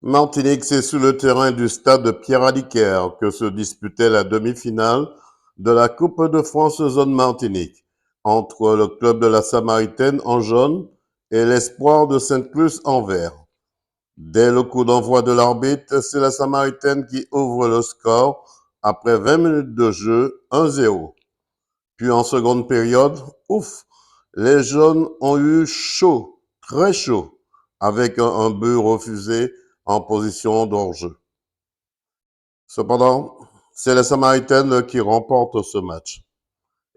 Martinique, c'est sur le terrain du stade Pierre-Aliker que se disputait la demi-finale de la Coupe de France Zone Martinique entre le club de la Samaritaine en jaune et l'Espoir de Sainte-Luce en vert. Dès le coup d'envoi de l'arbitre, c'est la Samaritaine qui ouvre le score après 20 minutes de jeu, 1-0. Puis en seconde période, ouf, les jaunes ont eu chaud, très chaud, avec un but refusé en position d'hors-jeu. Cependant, c'est les Samaritaines qui remportent ce match.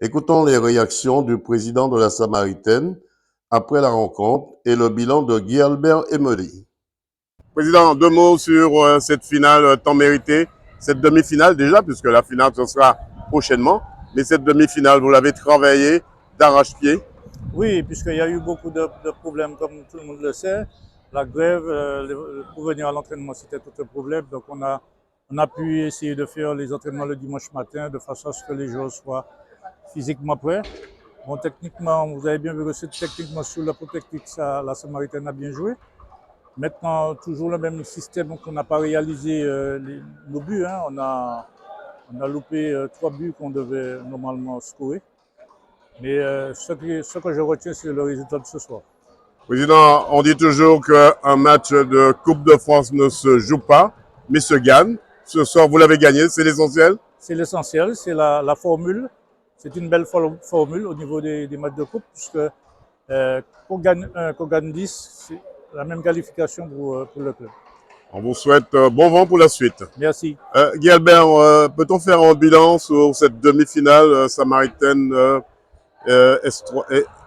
Écoutons les réactions du président de la Samaritaine après la rencontre et le bilan de Guy Albert Emely. Président, deux mots sur cette finale tant méritée, cette demi-finale déjà, puisque la finale ce sera prochainement, mais cette demi-finale, vous l'avez travaillée d'arrache-pied. Oui, puisqu'il y a eu beaucoup de problèmes, comme tout le monde le sait. La grève, pour venir à l'entraînement, c'était tout un problème. Donc, on a pu essayer de faire les entraînements le dimanche matin de façon à ce que les joueurs soient physiquement prêts. Bon, techniquement, vous avez bien vu que c'est techniquement sur le plan technique, la Samaritaine a bien joué. Maintenant, toujours le même système qu'on n'a pas réalisé nos buts. Hein. On a loupé 3 buts qu'on devait normalement scorer. Mais ce que je retiens, c'est le résultat de ce soir. Président, on dit toujours qu'un match de Coupe de France ne se joue pas, mais se gagne. Ce soir, vous l'avez gagné, c'est l'essentiel. C'est l'essentiel, c'est la formule. C'est une belle formule au niveau des matchs de coupe, puisque qu'on gagne 1, qu'on gagne 10, c'est la même qualification pour le club. On vous souhaite bon vent pour la suite. Merci. Guy Albert, peut-on faire un bilan sur cette demi-finale samaritaine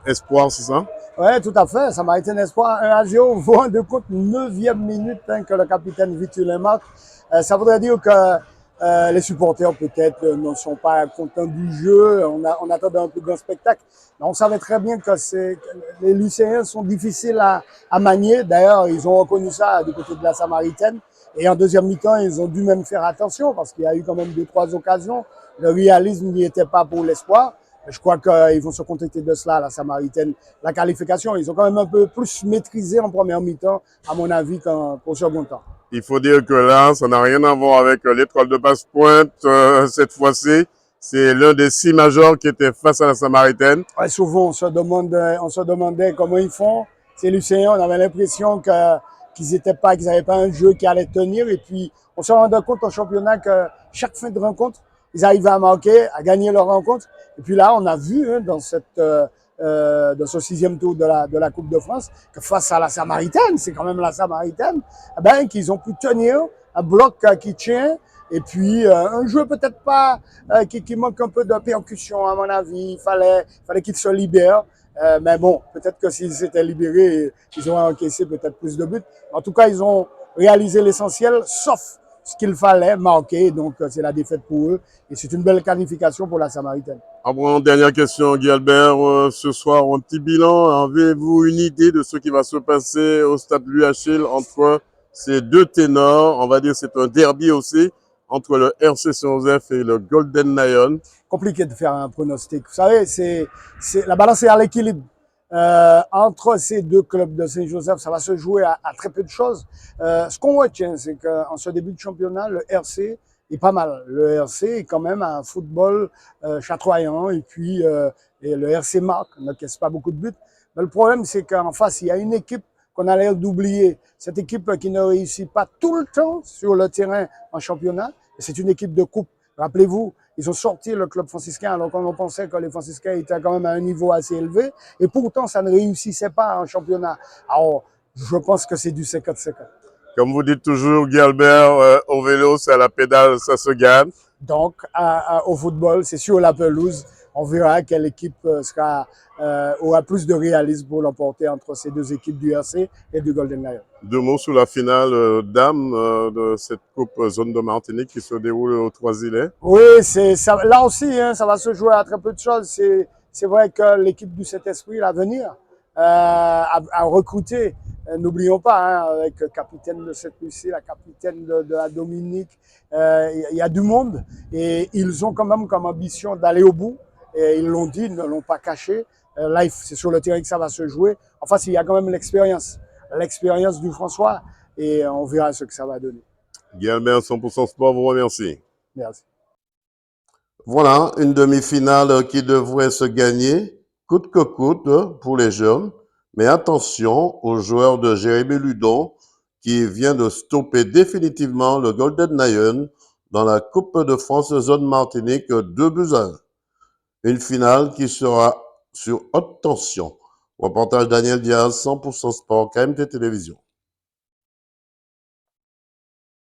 Espoir, c'est ça? Oui, tout à fait. Samaritaine Espoir 1-0, voit de compte 9e minute hein, que le capitaine Vitulin marque. Ça voudrait dire que les supporters peut-être ne sont pas contents du jeu. On attendait un plus grand spectacle. Mais on savait très bien que les lycéens sont difficiles à manier. D'ailleurs, ils ont reconnu ça du côté de la Samaritaine. Et en deuxième mi-temps, ils ont dû même faire attention parce qu'il y a eu quand même 2-3 occasions. Le réalisme n'y était pas pour l'Espoir. Je crois qu'ils vont se contenter de cela, la Samaritaine. La qualification, ils ont quand même un peu plus maîtrisé en première mi-temps, à mon avis, qu'au second temps. Il faut dire que là, ça n'a rien à voir avec l'étoile de Basse-Pointe cette fois-ci. C'est l'un des 6 majors qui était face à la Samaritaine. Ouais, souvent, on se demandait comment ils font. Ces lycéens, on avait l'impression qu'ils n'avaient pas un jeu qui allait tenir. Et puis, on se rendait compte en championnat que chaque fin de rencontre, ils arrivaient à marquer, à gagner leur rencontre. Et puis là, on a vu hein, dans ce 6e tour de la Coupe de France que face à la Samaritaine, c'est quand même la Samaritaine, eh ben, qu'ils ont pu tenir un bloc qui tient. Et puis, un jeu peut-être pas, qui manque un peu de percussion, à mon avis. Il fallait qu'ils se libèrent. Mais bon, peut-être que s'ils s'étaient libérés, ils auraient encaissé peut-être plus de buts. En tout cas, ils ont réalisé l'essentiel, sauf ce qu'il fallait marquer. Donc, c'est la défaite pour eux. Et c'est une belle qualification pour la Samaritaine. Après, dernière question, Guy Albert. Ce soir, un petit bilan. Avez-vous une idée de ce qui va se passer au stade Louis Achille entre ces deux ténors? On va dire que c'est un derby aussi entre le RC Saint-Joseph et le Golden Lion. Compliqué de faire un pronostic. Vous savez, la balance est à l'équilibre. Entre ces deux clubs de Saint-Joseph, ça va se jouer à très peu de choses. Ce qu'on retient, c'est qu'en ce début de championnat, le RC est pas mal. Le RC est quand même un football chatoyant et puis et le RC marque, n'encaisse pas beaucoup de buts. Mais le problème, c'est qu'en face, il y a une équipe qu'on a l'air d'oublier. Cette équipe qui ne réussit pas tout le temps sur le terrain en championnat, c'est une équipe de coupe. Rappelez-vous, ils ont sorti le club franciscain alors qu'on pensait que les franciscains étaient quand même à un niveau assez élevé. Et pourtant, ça ne réussissait pas en championnat. Alors, je pense que c'est du 50-50. Comme vous dites toujours, Guy Albert, au vélo, c'est à la pédale, ça se gagne. Donc, au football, c'est sur la pelouse. On verra quelle équipe aura plus de réalisme pour l'emporter entre ces deux équipes du RC et du Golden Lion. 2 mots sur la finale dames de cette Coupe Zone de Martinique qui se déroule aux Trois-Îlets. Oui, là aussi, hein, ça va se jouer à très peu de choses. C'est vrai que l'équipe du Saint-Esprit, l'avenir, a recruté. N'oublions pas, hein, avec le capitaine de cette Lucie, la capitaine de la Dominique, il y a du monde et ils ont quand même comme ambition d'aller au bout. Et ils l'ont dit, ils ne l'ont pas caché. Là, c'est sur le terrain que ça va se jouer. En face, il y a quand même l'expérience du François. et on verra ce que ça va donner. Guy Albert, 100% Sport vous remercie. Merci. Voilà, une demi-finale qui devrait se gagner coûte que coûte pour les jeunes. Mais attention aux joueurs de Jérémy Ludon qui vient de stopper définitivement le Golden Lion dans la Coupe de France Zone Martinique 2-1. Une finale qui sera sur haute tension. Reportage Daniel Diaz, 100% Sport, KMT Télévision.